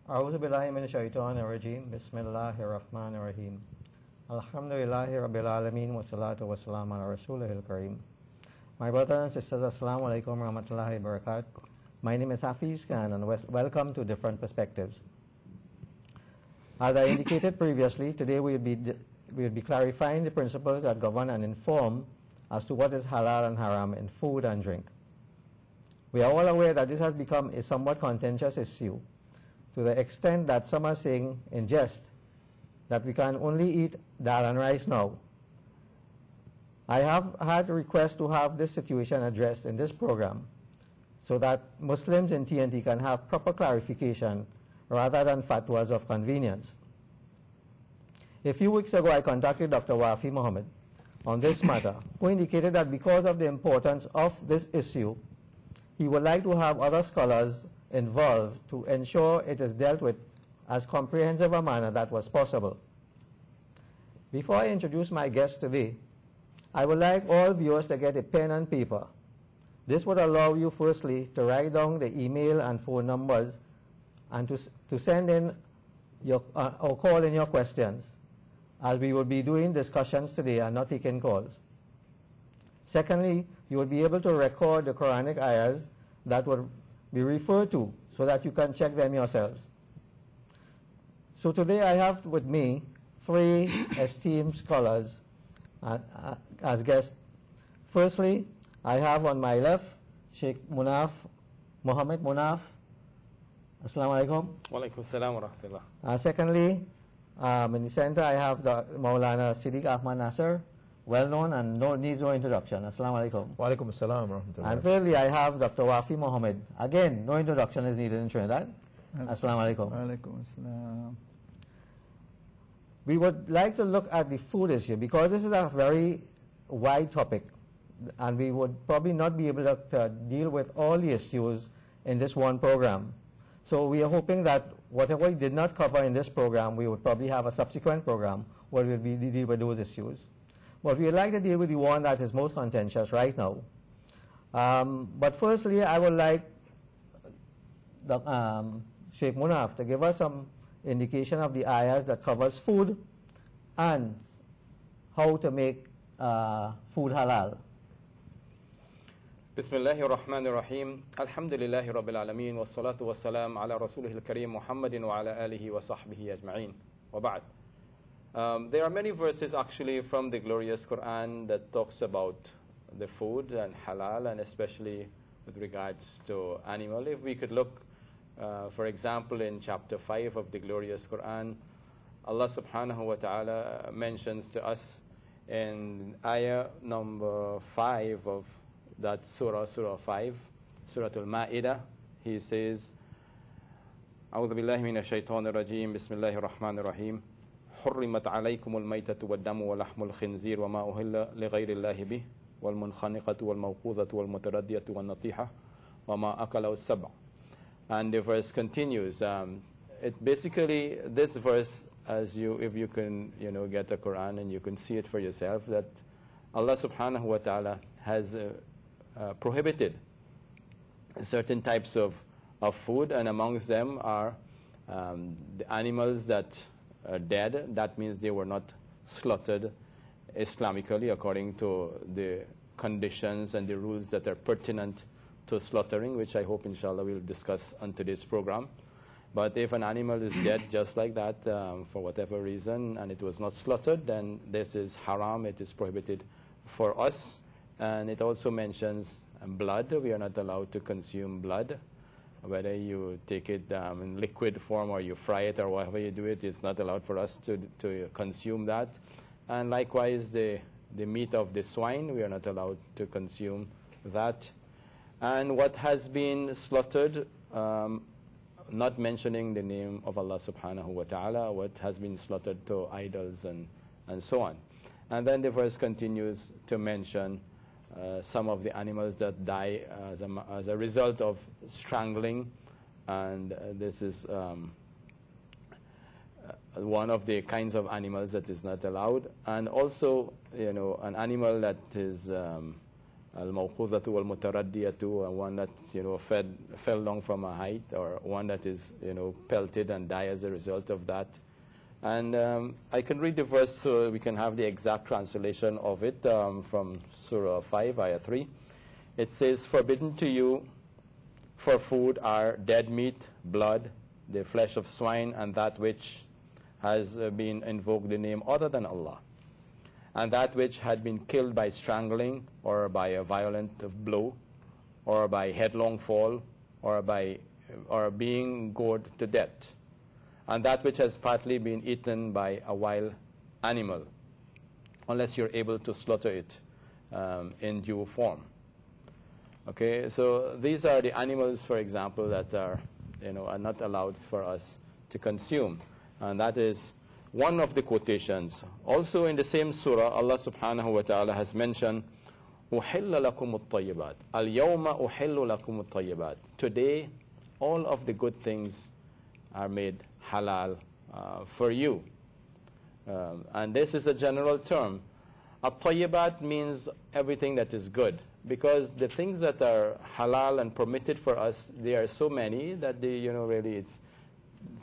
أعوذ بالله من الشيطان الرجيم بسم الله الرحمن الرحيم الحمد لله رب العالمين والصلاة والسلام على رسوله الكريم. My brothers and sisters, Assalamu alaikum warahmatullahi wabarakatuh. My name is Hafiz Khan and welcome to Different Perspectives. As I indicated previously, today we will be clarifying the principles that govern and inform as to what is halal and haram in food and drink. We are all aware that this has become a somewhat contentious issue, to the extent that some are saying in jest that we can only eat dal and rice now. I have had a request to have this situation addressed in this program so that Muslims in TNT can have proper clarification rather than fatwas of convenience. A few weeks ago, I contacted Dr. Wafi Muhammad on this matter, who indicated that because of the importance of this issue, he would like to have other scholars involved to ensure it is dealt with as comprehensive a manner that was possible. Before I introduce my guest today, I would like all viewers to get a pen and paper. This would allow you firstly to write down the email and phone numbers and to send in your, or call in your questions, as we will be doing discussions today and not taking calls. Secondly, you will be able to record the Quranic ayahs that would be referred to so that you can check them yourselves. So today I have with me three esteemed scholars as guests. Firstly, I have on my left Sheikh Mohammed Munaf. Assalamu alaikum. Wa alaikum assalam wa rahmatullah. Secondly, in the center I have Maulana Siddiq Ahmad Nasser, well known and needs no introduction. Assalamu alaikum. Wa alaikum assalam wa rahmatullah. And thirdly, I have Dr. Wafi Muhammad. Again, no introduction is needed in Trinidad. Assalamu alaikum. Wa alaikum assalam. We would like to look at the food issue because this is a very wide topic and we would probably not be able to deal with all the issues in this one program. So we are hoping that whatever we did not cover in this program, we would probably have a subsequent program where we'll deal with those issues. But we would like to deal with the one that is most contentious right now. But firstly, I would like Sheikh Munaf to give us some indication of the ayahs that covers food and how to make food halal. Bismillahir Rahmanir Rahim. Alhamdulillahi Rabbil Alameen. Wassalatu wassalam ala Rasulihil Kareem Muhammadin wa ala alihi wa sahbihi ajma'in. Wa ba'd. There are many verses actually from the glorious Quran that talks about the food and halal, and especially with regards to animal. If we could look, for example, in chapter 5 of the glorious Quran, Allah subhanahu wa ta'ala mentions to us in ayah number 5 of that surah 5, Surah Al-Ma'idah, he says, أعوذ بالله من الشيطان الرجيم بسم الله الرحمن الرحيم حرمت عليكم الميتة والدم ولحم الخنزير وما أهل لغير الله به والمنخنقة والموقوذة والمتردية والنطيحة وما أكله السبع. And the verse continues. It basically, this verse, if you can, get a Quran and you can see it for yourself, that Allah subhanahu wa ta'ala has prohibited certain types of food, and amongst them are the animals that are dead. That means they were not slaughtered Islamically according to the conditions and the rules that are pertinent to slaughtering, which I hope inshallah we'll discuss on today's program. But if an animal is dead just like that for whatever reason and it was not slaughtered, then this is haram, it is prohibited for us. And it also mentions blood. We are not allowed to consume blood. Whether you take it in liquid form or you fry it or whatever you do it, it's not allowed for us to consume that. And likewise, the meat of the swine, we are not allowed to consume that. And what has been slaughtered, not mentioning the name of Allah subhanahu wa ta'ala, what has been slaughtered to idols and so on. And then the verse continues to mention some of the animals that die as a result of strangling, and this is one of the kinds of animals that is not allowed. And also, an animal that is al-mawqudhatu wal-mutaraddiyatu, one that, fell down from a height, or one that is, pelted and die as a result of that. And I can read the verse so we can have the exact translation of it from Surah 5, Ayah 3. It says, "Forbidden to you for food are dead meat, blood, the flesh of swine, and that which has been invoked the name other than Allah, and that which had been killed by strangling, or by a violent blow, or by headlong fall, or being gored to death, and that which has partly been eaten by a wild animal, unless you're able to slaughter it in due form." Okay, so these are the animals, for example, that are not allowed for us to consume. And that is one of the quotations. Also in the same surah, Allah subhanahu wa ta'ala has mentioned, "Uhilla lakum at-tayyibat. Al-yawma uhillu lakum at-tayyibat." Today, all of the good things are made halal for you. And this is a general term. At-tayyibat means everything that is good, because the things that are halal and permitted for us, they are so many that really it's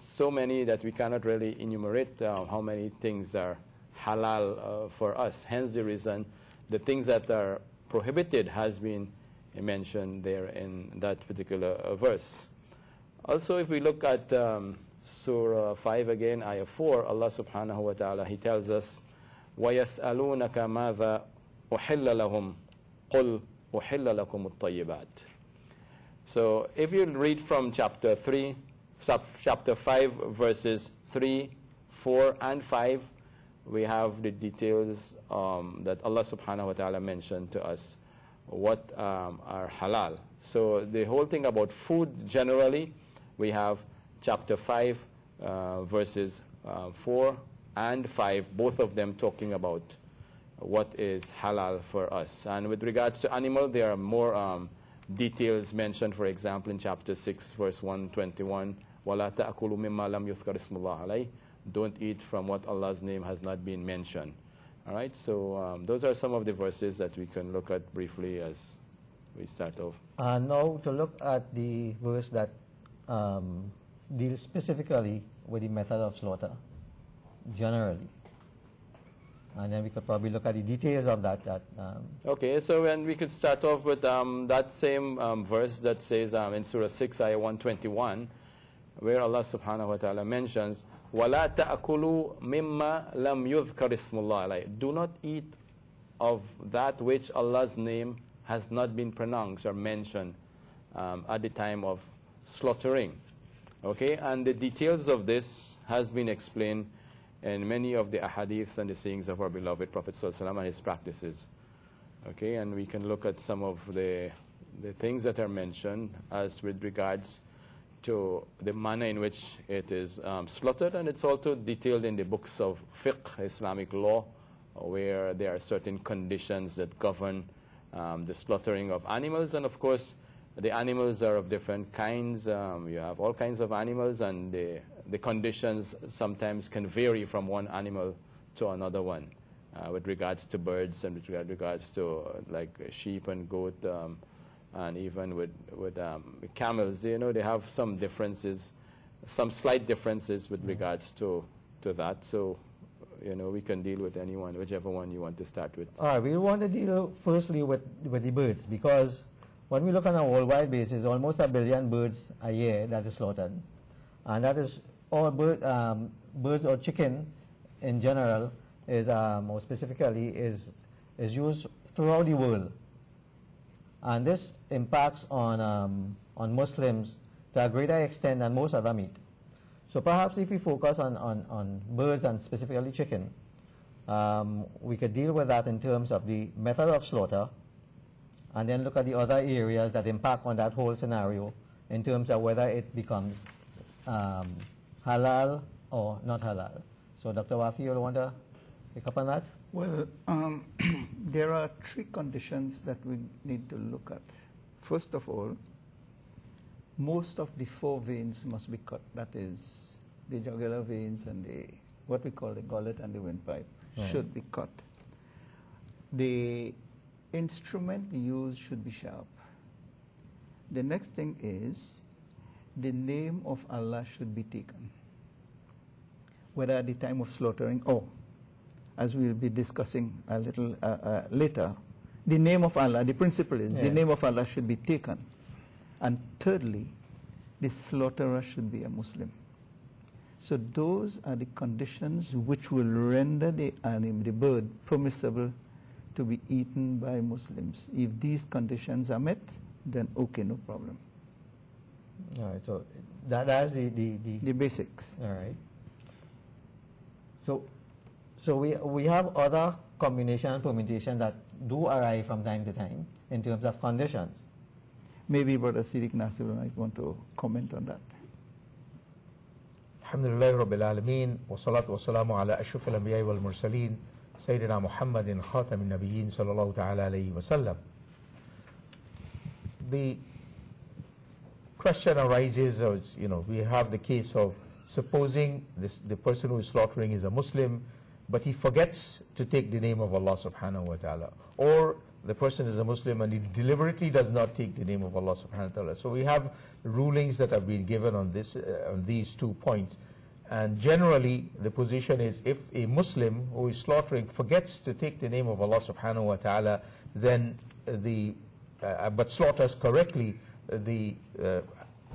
so many that we cannot really enumerate how many things are halal for us. Hence the reason the things that are prohibited has been mentioned there in that particular verse. Also, if we look at Surah 5 again, Ayah 4, Allah subhanahu wa ta'ala, He tells us, وَيَسْأَلُونَكَ مَاذَا أُحِلَّ لَهُمْ قُلْ أُحِلَّ لَكُمُ الطَّيِّبَاتِ. So if you read from chapter 5, verses 3, 4, and 5, we have the details that Allah subhanahu wa ta'ala mentioned to us, what are halal. So the whole thing about food generally, we have chapter 5, verses 4 and 5, both of them talking about what is halal for us. And with regards to animal, there are more details mentioned, for example, in chapter 6, verse 121, وَلَا تَأْكُلُوا مِمَّا لَمْ يُذْكَرِ اسْمُ اللَّهِ عَلَيْهِ. Don't eat from what Allah's name has not been mentioned. All right, so those are some of the verses that we can look at briefly as we start off. Now to look at the verse that deals specifically with the method of slaughter, generally. And then we could probably look at the details of that. Okay, so when we could start off with that same verse that says in Surah 6, Ayah 121, where Allah subhanahu wa ta'ala mentions, وَلَا تَأْكُلُوا مِمَّا لَمْ يُذْكَرِ اسْمُ اللَّهِ عَلَيْهِ. Do not eat of that which Allah's name has not been pronounced or mentioned at the time of slaughtering. Okay, and the details of this has been explained in many of the ahadith and the sayings of our beloved Prophet ﷺ and his practices. Okay, and we can look at some of the things that are mentioned as with regards to the manner in which it is slaughtered, and it's also detailed in the books of fiqh, Islamic law, where there are certain conditions that govern the slaughtering of animals. And of course, the animals are of different kinds. You have all kinds of animals, and the conditions sometimes can vary from one animal to another one, with regards to birds and with regards to like sheep and goat, and even with camels. They have some differences, some slight differences with regards to that. So we can deal with anyone, whichever one you want to start with. All right, we want to deal firstly with the birds, because when we look on a worldwide basis, almost 1 billion birds a year that is slaughtered. And that is all birds or chicken in general is, more specifically, is used throughout the world. And this impacts on Muslims to a greater extent than most other meat. So perhaps if we focus on birds and specifically chicken, we could deal with that in terms of the method of slaughter, and then look at the other areas that impact on that whole scenario in terms of whether it becomes halal or not halal. So Dr. Wafi, you want to pick up on that? Well, there are 3 conditions that we need to look at. First of all, most of the 4 veins must be cut. That is, the jugular veins and what we call the gullet and the windpipe should be cut. instrument used should be sharp. The next thing is the name of Allah should be taken, whether at the time of slaughtering or, as we will be discussing a little later, the name of Allah, the principle is the name of Allah should be taken. And thirdly, the slaughterer should be a Muslim. So those are the conditions which will render the animal, the bird, permissible to be eaten by Muslims. If these conditions are met, then okay, no problem. All right, so that's the basics. All right. So we have other combination and permutation that do arise from time to time in terms of conditions. Maybe Brother Siddiq Nasir might want to comment on that. Alhamdulillah Rabbil Alameen wa salatu wa salamu ala ashraf al-anbiya wal mursaleen Sayyidina Muhammadin khatamin nabiyyin sallallahu ta'ala alayhi wa sallam. The question arises, we have the case of supposing the person who is slaughtering is a Muslim, but he forgets to take the name of Allah subhanahu wa ta'ala, or the person is a Muslim and he deliberately does not take the name of Allah subhanahu wa ta'ala. So we have rulings that have been given on these 2 points, and generally the position is if a Muslim who is slaughtering forgets to take the name of Allah subhanahu wa ta'ala, then but slaughters correctly, the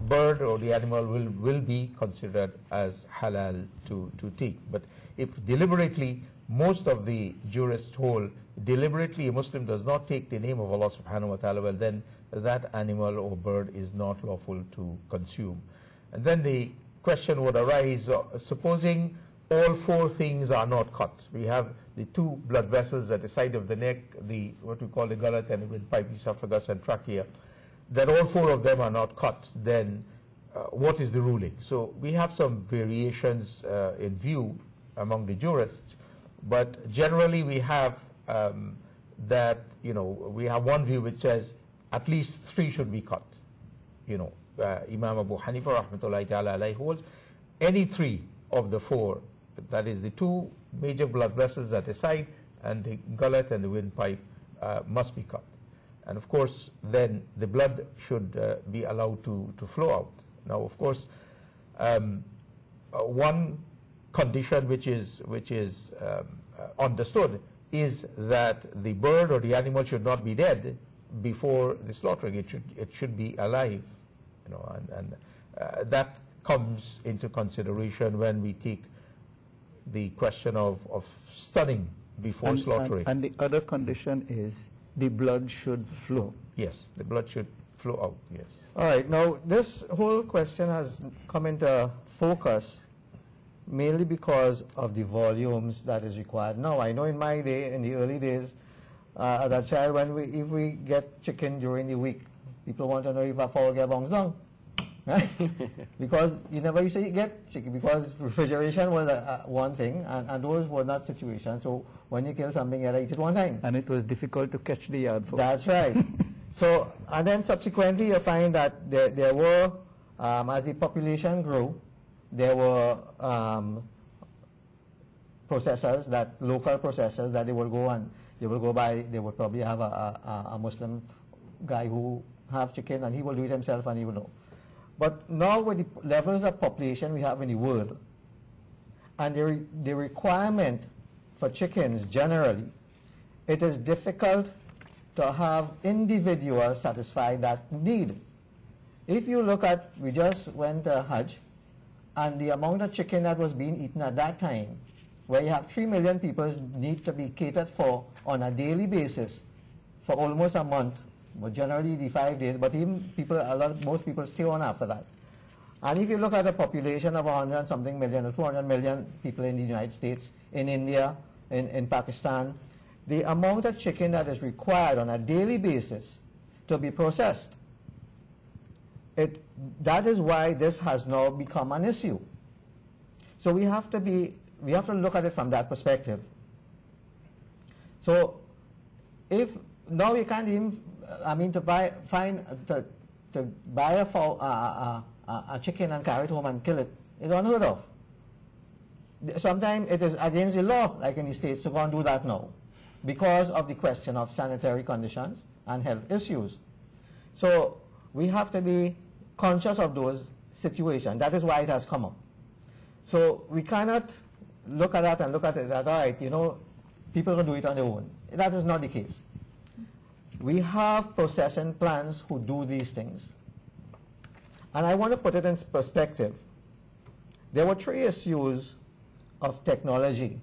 bird or the animal will be considered as halal to take. But if deliberately, most of the jurists hold, deliberately a Muslim does not take the name of Allah subhanahu wa ta'ala, well then that animal or bird is not lawful to consume. And then the question would arise, supposing all 4 things are not cut. We have the 2 blood vessels at the side of the neck, what we call the gullet and the windpipe, esophagus and trachea, that all 4 of them are not cut, then what is the ruling? So we have some variations in view among the jurists, but generally we have that, we have one view which says at least 3 should be cut. Imam Abu Hanifa rahmatullahi ta'ala alayhi holds any 3 of the 4, that is the 2 major blood vessels at the side and the gullet and the windpipe must be cut. And of course, then the blood should be allowed to flow out. Now, of course, one condition which is understood is that the bird or the animal should not be dead before the slaughtering. It should be alive, and that comes into consideration when we take the question of stunning before slaughtering. And the other condition is the blood should flow. Yes, the blood should flow out, yes. All right, now this whole question has come into focus mainly because of the volumes that is required. Now, I know in my day, in the early days, as a child, if we get chicken during the week, people want to know if a fowl get bongs down, right? Because you never used to get chicken, because refrigeration was one thing, and those were not situations. So when you kill something, you had to eat it one time. And it was difficult to catch the yard for. That's right. So, and then subsequently you find that there were, as the population grew, there were processors, local processors that they will go and they will go by, they would probably have a Muslim guy who have chicken and he will do it himself and he will know. But now with the levels of population we have in the world and the requirement for chickens generally, it is difficult to have individuals satisfy that need. If you look at, we just went to Hajj, and the amount of chicken that was being eaten at that time, where you have 3 million people need to be catered for on a daily basis for almost a month, but generally the 5 days, but even most people stay on after that. And if you look at a population of 100 something million or 200 million people in the United States, in India, in Pakistan, the amount of chicken that is required on a daily basis to be processed, that is why this has now become an issue. So we have to look at it from that perspective. So if now you can't even, to buy a chicken and carry it home and kill it is unheard of. Sometimes it is against the law, like in the States, to go and do that now. because of the question of sanitary conditions and health issues. So we have to be conscious of those situations. That is why it has come up. So we cannot look at that and look at it that, all right, you know, people can do it on their own. That is not the case. We have processing plants who do these things. And I want to put it in perspective. There were 3 issues of technology.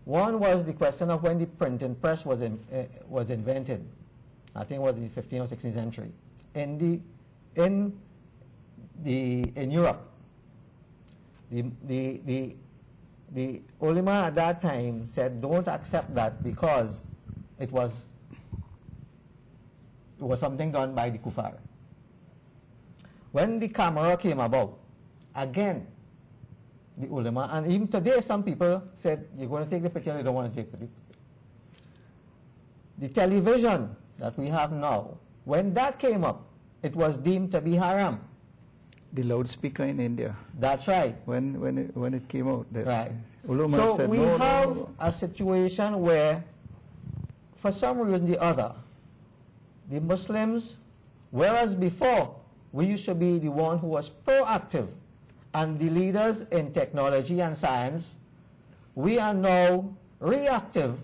One was the question of when the printing press was invented. I think it was the 15th or 16th century. In Europe, the ulama at that time said, don't accept that because it was something done by the kuffar. When the camera came about, again, the ulama, and even today some people said, you're going to take the picture, you don't want to take the picture. The television that we have now, when that came up, it was deemed to be haram. The loudspeaker in India. That's right. When it came out, right. Ulama so said, we no, have no. a situation where, for some reason or the other, the Muslims, whereas before we used to be the one who was proactive and the leaders in technology and science, we are now reactive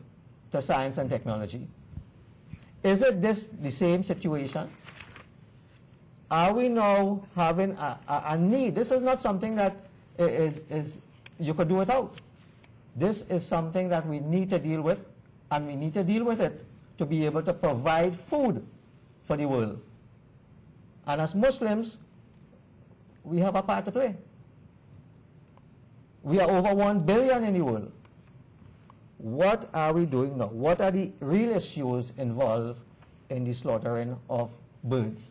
to science and technology. Is it the same situation? Are we now having a need? This is not something that is you could do without. This is something that we need to deal with, and we need to deal with it to be able to provide food for the world. And as Muslims, we have a part to play. We are over 1 billion in the world. What are we doing now? What are the real issues involved in the slaughtering of birds?